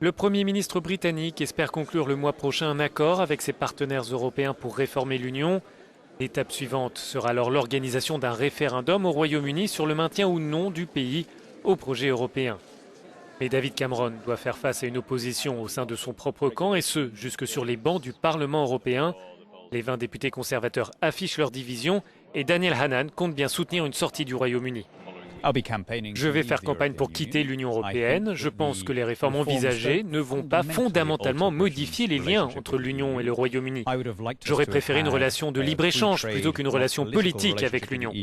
Le Premier ministre britannique espère conclure le mois prochain un accord avec ses partenaires européens pour réformer l'Union. L'étape suivante sera alors l'organisation d'un référendum au Royaume-Uni sur le maintien ou non du pays au projet européen. Mais David Cameron doit faire face à une opposition au sein de son propre camp, et ce, jusque sur les bancs du Parlement européen. Les 20 députés conservateurs affichent leur division et Daniel Hannan compte bien soutenir une sortie du Royaume-Uni. Je vais faire campagne pour quitter l'Union européenne. Je pense que les réformes envisagées ne vont pas fondamentalement modifier les liens entre l'Union et le Royaume-Uni. J'aurais préféré une relation de libre-échange plutôt qu'une relation politique avec l'Union.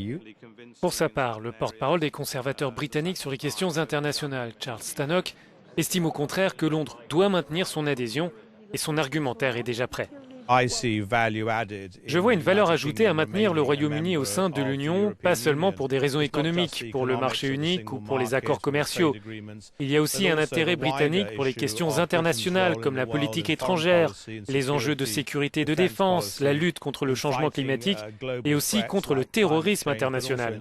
Pour sa part, le porte-parole des conservateurs britanniques sur les questions internationales, Charles Stanock, estime au contraire que Londres doit maintenir son adhésion et son argumentaire est déjà prêt. Je vois une valeur ajoutée à maintenir le Royaume-Uni au sein de l'Union, pas seulement pour des raisons économiques, pour le marché unique ou pour les accords commerciaux. Il y a aussi un intérêt britannique pour les questions internationales comme la politique étrangère, les enjeux de sécurité et de défense, la lutte contre le changement climatique et aussi contre le terrorisme international.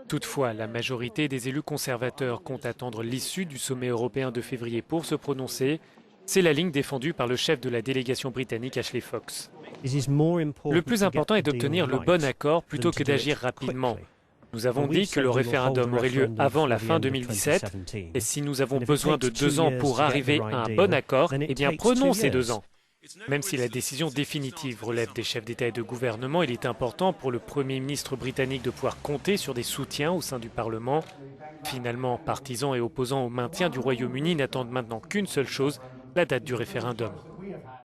Toutefois, la majorité des élus conservateurs compte attendre l'issue du sommet européen de février pour se prononcer. C'est la ligne défendue par le chef de la délégation britannique Ashley Fox. Le plus important est d'obtenir le bon accord plutôt que d'agir rapidement. Nous avons dit que le référendum aurait lieu avant la fin 2017 et si nous avons besoin de 2 ans pour arriver à un bon accord, eh bien prenons ces 2 ans. Même si la décision définitive relève des chefs d'État et de gouvernement, il est important pour le Premier ministre britannique de pouvoir compter sur des soutiens au sein du Parlement. Finalement, partisans et opposants au maintien du Royaume-Uni n'attendent maintenant qu'une seule chose, la date du référendum.